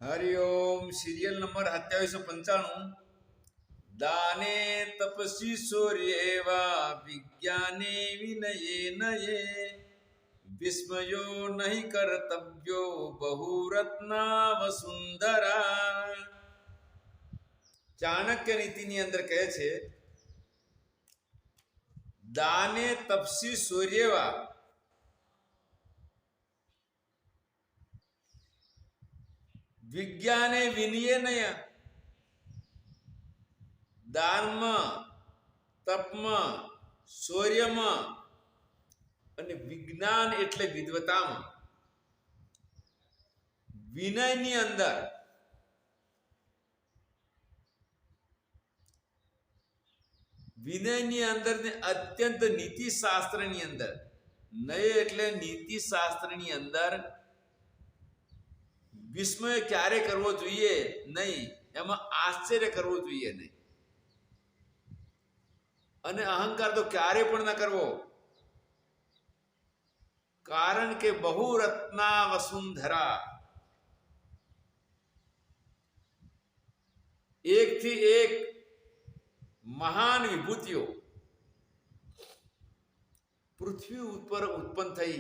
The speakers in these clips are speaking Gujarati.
હરિઓમ. Serial number 2795. દાને તપસી સૂર્યેવા વિજ્ઞાને વિનયે નયે વિસ્મયો નહીં કર્તવ્યો બહુરત્ના વસુંધરા. ચાણક્ય નીતિની અંદર કહે છે, દાને તપસી સૂર્યેવા વિજ્ઞાને વિનયે નય. દાનમાં, તપમાં, શૌર્યમાં અને વિજ્ઞાન એટલે વિદ્વતામાં, વિનયની અંદર ને અત્યંત નીતિશાસ્ત્રની અંદર, નય એટલે નીતિશાસ્ત્રની અંદર વિસ્મય ક્યારે કરવો જોઈએ નહીં, એમાં આશ્ચર્ય કરવો જોઈએ નહીં, અને અહંકાર તો ક્યારે પણ ન કરવો. કારણ કે બહુરત્ના વસુંધરા, એકથી એક મહાન વિભૂતિઓ પૃથ્વી ઉપર ઉત્પન્ન થઈ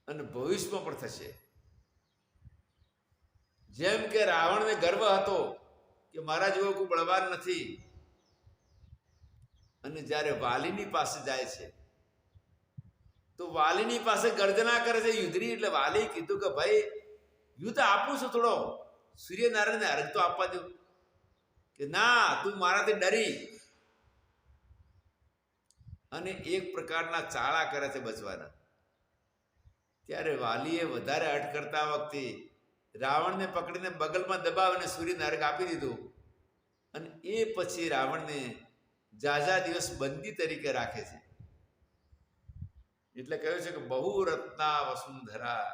અને ભવિષ્યમાં પણ થશે. જેમ કે રાવણને ગર્વ હતો કે મારા જેવો કોઈ બળવાન નથી, અને જ્યારે વાલીની પાસે જાય છે તો વાલીની પાસે ગર્જના કરે છે યુદ્ધની. એટલે વાલી કીધું કે ભાઈ યુદ્ધ આપું છું, થોડો સૂર્યનારાયણને અર્ઘ તો આપવા દો. કે ના, તું મારાથી ડરી અને એક પ્રકારના ચાળા કરે છે બચવાના. ત્યારે વાલીએ વધારે હઠ કરતા વખતે રાવણને પકડીને બગલમાં દબાવીને સૂર્યને અર્ઘ આપી દીધું, અને એ પછી રાવણને ઝાઝા દિવસ બંદી તરીકે રાખે છે. એટલે કહ્યું છે કે બહુરત્ના વસુંધરા,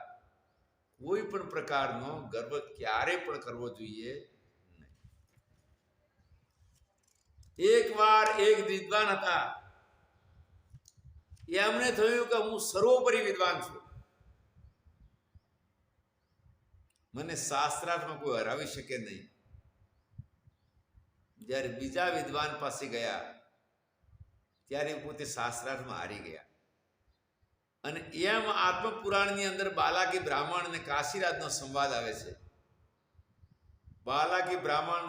કોઈ પણ પ્રકારનો ગર્વ ક્યારે પણ કરવો જોઈએ નહીં. એકવાર એક વિદ્વાન હતા, એમને થયું કે હું સર્વોપરી વિદ્વાન છું, મને શાસ્ત્રાર્થમાં કોઈ હરાવી શકે નહીં. જ્યારે બીજા વિદ્વાન પાસે ગયા ત્યારે પોતે શાસ્ત્રાર્થમાં હારી ગયા. અને એમ આત્મપુરાણની અંદર બાલાકી બ્રાહ્મણ અને કાશીરાજનો સંવાદ આવે છે. બાલાકી બ્રાહ્મણ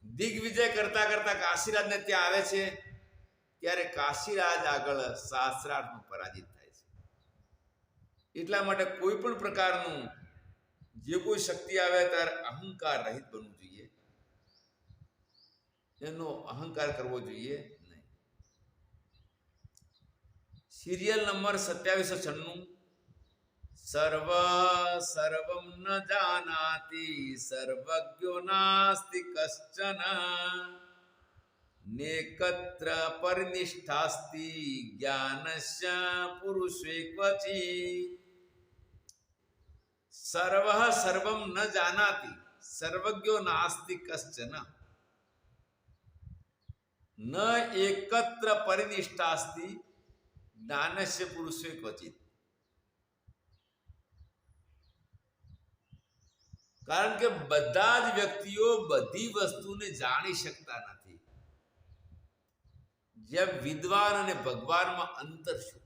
દિગ્વિજય કરતા કરતા કાશીરાજને ત્યાં આવે છે, ત્યારે કાશીરાજ આગળ શાસ્ત્રાર્થમાં પરાજિત થાય છે. એટલા માટે કોઈ પણ પ્રકારનું જે કોઈ શક્તિ આવે ત્યારે અહંકાર રહિત બનવું જોઈએ, એનો અહંકાર કરવો જોઈએ નહીં. Serial number 2796. સર્વ સર્વમ ન જાનાતિ સર્વજ્ઞો નાસ્તિ કશ્ચન નેકત્ર પરિનિષ્ઠાસ્તિ જ્ઞાનસ્ય પુરુષે ક્વચિત. સર્વ સર્વમ ન જાનાતિ સર્વજ્ઞો નાસ્તિ કશ્ચન ન એકત્ર પરિનિષ્ઠાસ્તિ જ્ઞાનસ્ય પુરુષે ક્વચિત. કારણ કે બધા જ વ્યક્તિઓ બધી વસ્તુને જાણી શકતા નથી. જેમ વિદ્વાન અને ભગવાનમાં અંતર શું?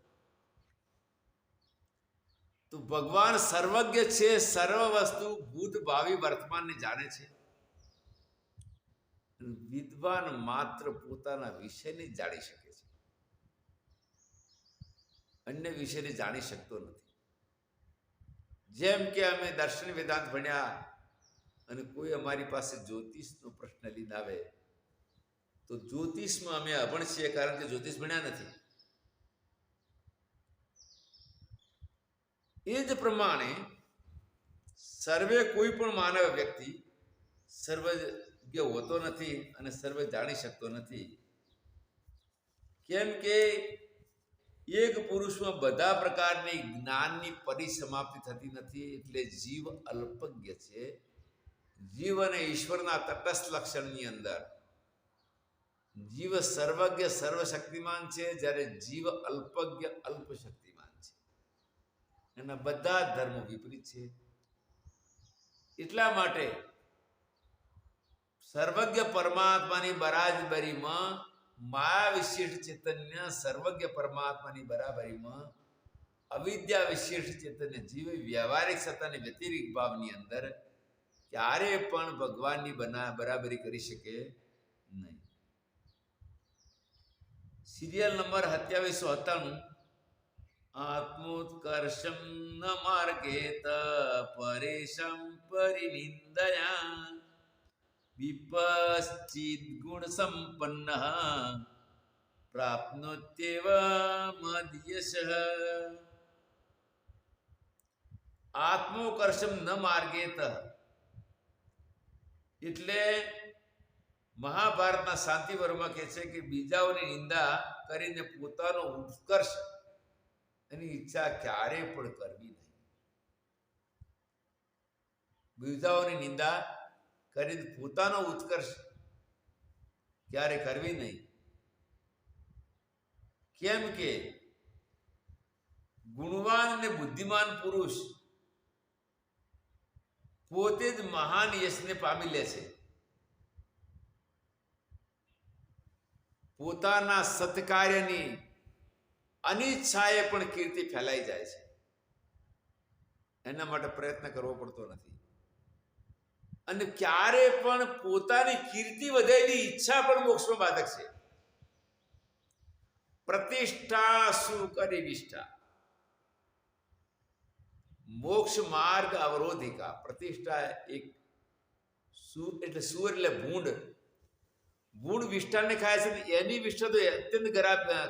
તો ભગવાન સર્વજ્ઞ છે, સર્વ વસ્તુ ભૂત ભાવિ વર્તમાનને જાણે છે. વિદ્વાન માત્ર પોતાના વિષયને જાણી શકે છે, અન્ય વિષયને જાણી શકતો નથી. જેમ કે અમે દર્શન વેદાંત ભણ્યા અને કોઈ અમારી પાસે જ્યોતિષનો પ્રશ્ન લઈને આવે તો જ્યોતિષમાં અમે અભણ છીએ, કારણ કે જ્યોતિષ ભણ્યા નથી. એ જ પ્રમાણે સર્વે કોઈ પણ માનવ વ્યક્તિ સર્વજ્ઞ હોતો નથી અને સર્વે જાણી શકતો નથી. કેમ કે એક પુરુષમાં બધા પ્રકારની જ્ઞાનની પરિસમાપ્તિ થતી નથી. એટલે જીવ અલ્પજ્ઞ છે. જીવ અને ઈશ્વરના તટસ્થ લક્ષણની અંદર જીવ સર્વજ્ઞ સર્વશક્તિમાન છે, જ્યારે જીવ અલ્પજ્ઞ અલ્પ શક્તિમાન છે. એના બધા ધર્મો વિપરીત છે. એટલા માટે સર્વજ્ઞ પરમાત્માની બરાબરીમાં માયા વિશિષ્ટ ચૈતન્ય સર્વજ્ઞ પરમાત્માની બરાબરીમાં અવિદ્યા વિશિષ્ટ ચૈતન્ય જીવ વ્યવહારિક સત્તાની વ્યતિરિક ભાવની અંદર ક્યારે પણ ભગવાનની બરાબરી કરી શકે નહીં. સિરિયલ નંબર 2797 આત્મોત્કર્ષમ ન માર્ગેત પરેશમ પરિનિંદયા વિપશ્ચિત ગુણ સંપન્ન પ્રાપ્નોત્યેવ મદ્યશ. આત્મોકર્ષમ ન માર્ગેત એટલે મહાભારતના શાંતિ વર્મા કહે છે કે બીજાઓની નિંદા કરીને પોતાનો ઉત્કર્ષ એની ઈચ્છા ક્યારેય પણ કરવી નહીં. બીજાઓની નિંદા કરીને પોતાનો ઉત્કર્ષ ક્યારે કરવી નહીં. કેમ કે ગુણવાન અને બુદ્ધિમાન પુરુષ પોતે જ મહાન યશને પામી લે છે. પોતાના સત્કાર્યની અનિચ્છાએ પણ કીર્તિ ફેલાઈ જાય છે. એના માટે પ્રયત્ન કરવો પડતો નથી. અને ક્યારે પણ પોતાની કીર્તિ વધેલી ઈચ્છા પણ મોક્ષમાં બાધક છે. પ્રતિષ્ઠા સુકરી વિષ્ઠા મોક્ષ માર્ગ અવરોધિકા. પ્રતિષ્ઠા એક એટલે સુર એટલે ભૂંડ. ભૂંડ વિષ્ઠાને ખાય છે. એની વિષ્ઠા તો અત્યંત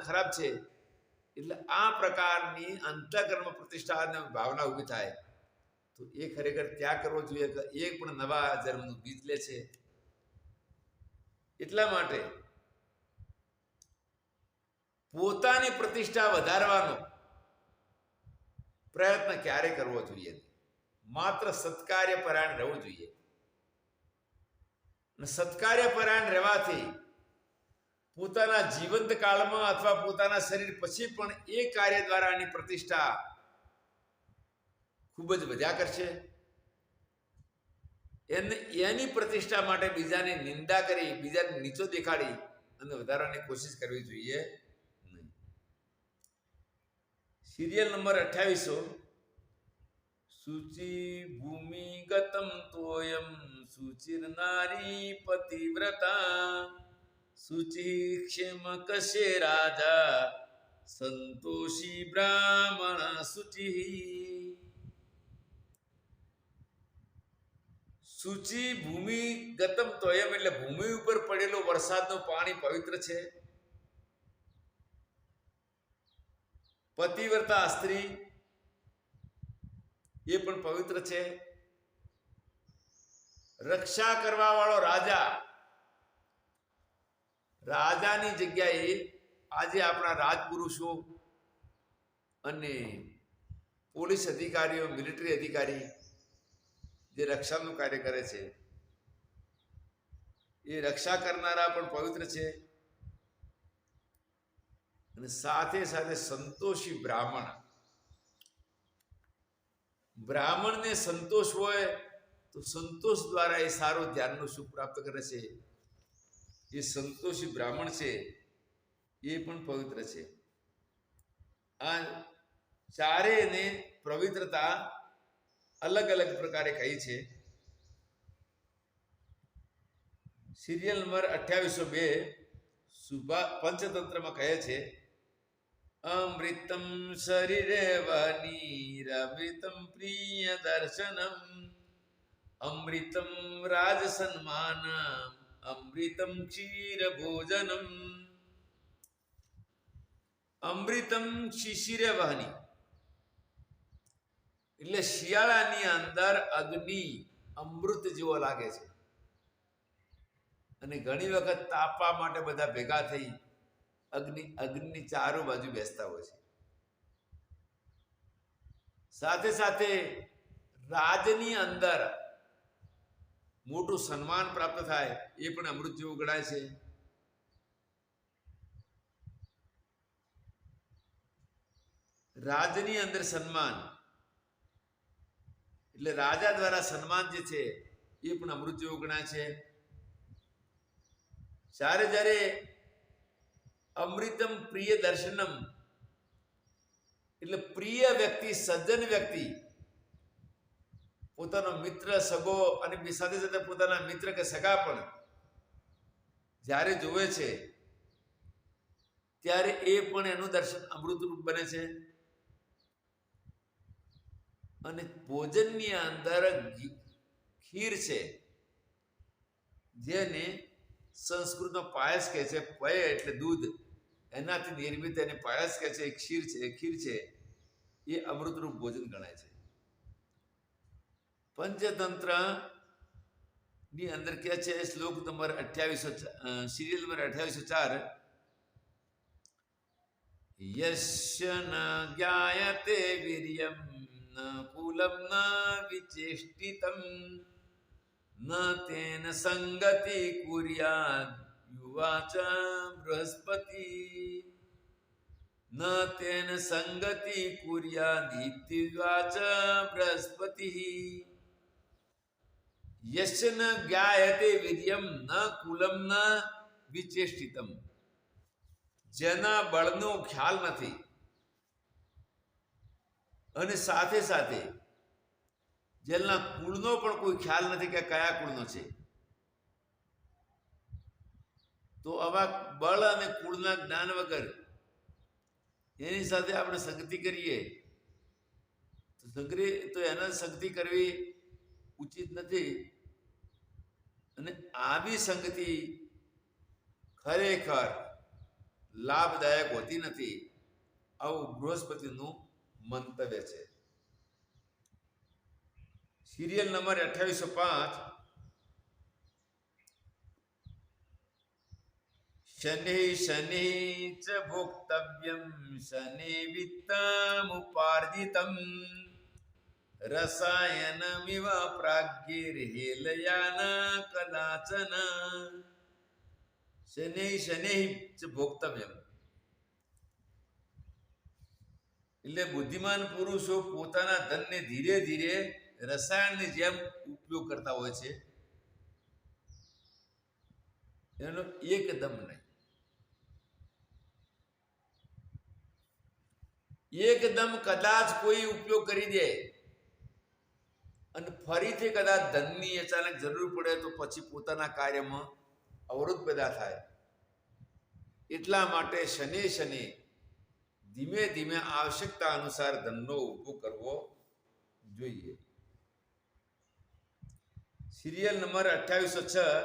ખરાબ છે. એટલે આ પ્રકારની અંતઃકરણ પ્રતિષ્ઠાની ભાવના ઊભી થાય તો એ ખરેખર ત્યાગ કરવો જોઈએ. એક પણ નવા જન્મનું બીજ લે છે. એટલા માટે પોતાની પ્રતિષ્ઠા વધારવાનો પ્રયત્ન ક્યારે કરવો જોઈએ. માત્ર સત્કાર્ય પરાયણ રહેવું જોઈએ. અને સત્કાર્ય પરાયણ રહેવાથી પોતાના જીવંત કાળમાં અથવા પોતાના શરીર પછી પણ એ કાર્ય દ્વારા એની પ્રતિષ્ઠા ખૂબ જ વધ્યા કરશે. એની પ્રતિષ્ઠા માટે બીજાની નિંદા કરી, બીજાને નીચો દેખાડી અને વધારવાની કોશિશ કરવી જોઈએ નહીં. સિરિયલ નંબર 2800 શુચિ ભૂમિગતમ તોયમ શુચિર નારી પતિવ્રતા શુચિ ક્ષેમ કશે રાજા સંતોષી બ્રાહ્મણ શુચિ. શુચિ ભૂમિગતમ તોયમ એટલે ભૂમિ ઉપર પડેલો વરસાદનું પાણી પવિત્ર છે. પતિવ્રતા સ્ત્રી એ પણ પવિત્ર છે. રક્ષા કરવા વાળો રાજા, રાજાની જગ્યાએ આજે આપણા રાજપુરુષો અને પોલીસ અધિકારીઓ, મિલિટરી અધિકારી જે રક્ષાનું કાર્ય કરે છે એ રક્ષા કરનારા પણ પવિત્ર છે. અને સાથે સાથે સંતોષી બ્રાહ્મણ, બ્રાહ્મણને સંતોષ હોય તો સંતોષ દ્વારા એ સારો ધ્યાનનું સુખ પ્રાપ્ત કરે છે. એ સંતોષી બ્રાહ્મણ છે એ પણ પવિત્ર છે. આ ચારેયને પવિત્રતા અલગ અલગ પ્રકારે કહી છે. સિરિયલ નંબર 2802 પંચતંત્રમાં કહે છે અમૃતમ શરીરે વનીર અમૃતમ પ્રિય દર્શનમ અમૃતમ રાજ સન્માનમ અમૃતમ ક્ષીર ભોજનમ. અમૃતમ શિશિર વહની એટલે શિયાળાની અંદર અગ્નિ અમૃત જેવો લાગે છે. અને ઘણી વખત તાપવા માટે બધા ભેગા થઈ અગ્નિની ચારો બાજુ બેસતા હોય છે. સાથે સાથે રાજની અંદર મોટું સન્માન પ્રાપ્ત થાય એ પણ અમૃત જેવું ગણાય છે. રાજની અંદર સન્માન એટલે રાજા દ્વારા સન્માન જે છે એ પણ અમૃત જેવું ગણાય છે. જ્યારે અમૃતમ પ્રિય દર્શનમ એટલે પ્રિય વ્યક્તિ, સજ્જન વ્યક્તિ પોતાનો મિત્ર, સગો અને સાથે સાથે પોતાના મિત્ર કે સગા પણ જ્યારે જોવે છે ત્યારે એ પણ એનું દર્શન અમૃત રૂપ બને છે. અને ભોજનની અંદર ખીર છે, જેને સંસ્કૃતમાં પાયસ કહે છે. પય એટલે દૂધ, એનાથી નિર્મિત એને પાયસ કહે છે. ખીર છે એ અમૃતરૂપ ભોજન ગણાય છે. પંચતંત્ર ની અંદર કહે છે, શ્લોક નંબર 28, સિરિયલ નંબર 2804, યસ્ય ન જ્ઞાયતે વીર્યમ ન કુલમ ન વિચેષ્ટિતમ ન તેન સંગતિ કુર્યાદ યુવાચ બૃહસ્પતિ ન તેન સંગતિ કુર્યાદ ઇત્યુવાચ બૃહસ્પતિ. યસ્ય ન જ્ઞાયતે વીર્યમ ન કુલમ ન વિચેષ્ટિતમ, જેના બળનો ખ્યાલ નથી અને સાથે સાથે જેના કુળનો પણ કોઈ ખ્યાલ નથી કે કયા કુળનો છે, તો આવા બળ અને કુળના જ્ઞાન વગર એની સાથે આપણે સંગતિ કરીએ તો એના સંગતિ કરવી ઉચિત નથી. અને આવી સંગતિ ખરેખર લાભદાયક હોતી નથી, આવું બૃહસ્પતિનું મંતવ્ય છે. સિરિયલ નંબર 2805, શનિ શનિ ચ ભોક્તવ્યમ શનિ વિત્તમુપાર્જિતમ રસાયનમિવ પ્રાગ્યર્હેલયાન કદાચન. શનિ શનિ ચ ભોક્તવ્યમ એટલે બુદ્ધિમાન પુરુષો પોતાના ધનને ધીરે ધીરે રસાયણની જેમ ઉપયોગ કરતા હોય છે, એનો એકદમ નહીં. એકદમ કદાચ કોઈ ઉપયોગ કરી દે અને ફરીથી કદાચ ધનની અચાનક જરૂર પડે તો પછી પોતાના કાર્યમાં અવરોધ પેદા થાય. એટલા માટે શનિ ધીમે ધીમે આવશ્યકતા અનુસાર ધનનો ઉભો કરવો જોઈએ. સિરિયલ નંબર 2806,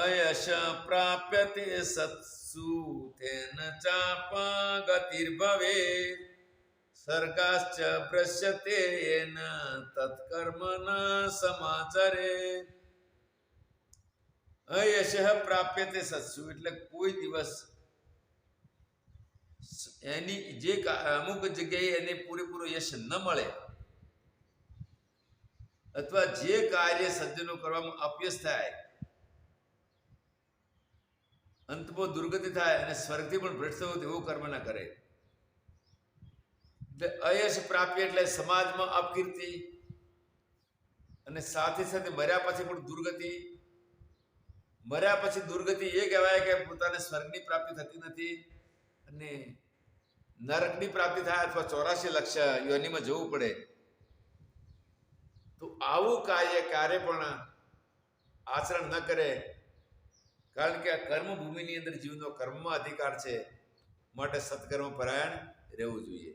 અયશ પ્રાપ્યતે સત્સુ તેન ચાપ ગતિર્ભવે સર્ગાશ્ચ ભ્રશ્યતે યેન તત્કર્મ ન સમાચરે. અયશ પ્રાપ્યતે સત્સુ એટલે કોઈ દિવસ એની જે અમુક જગ્યાએ એને પૂરેપૂરો યશ ન મળે અથવા જે કાર્ય સજ્જનો કરવામાં અપયશ થાય, અંતમાં દુર્ગતિ થાય અને સ્વર્ગથી પણ ભ્રષ્ટ થવું તેવું કર્મ ન કરે. એટલે અયશ પ્રાપ્ય એટલે સમાજમાં અપકીર્તિ અને સાથે સાથે મર્યા પછી પણ દુર્ગતિ. મર્યા પછી દુર્ગતિ એ કહેવાય કે પોતાને સ્વર્ગની પ્રાપ્તિ થતી નથી અને નરકની પ્રાપ્તિ થાય અથવા 84 લક્ષ યોનિમાં જવું પડે. તો આવું કાર્ય પણ આચરણ ન કરે, કારણ કે આ કર્મભૂમિની અંદર જીવનો કર્મમાં અધિકાર છે, માટે સત્કર્મ પરાયણ રહેવું જોઈએ.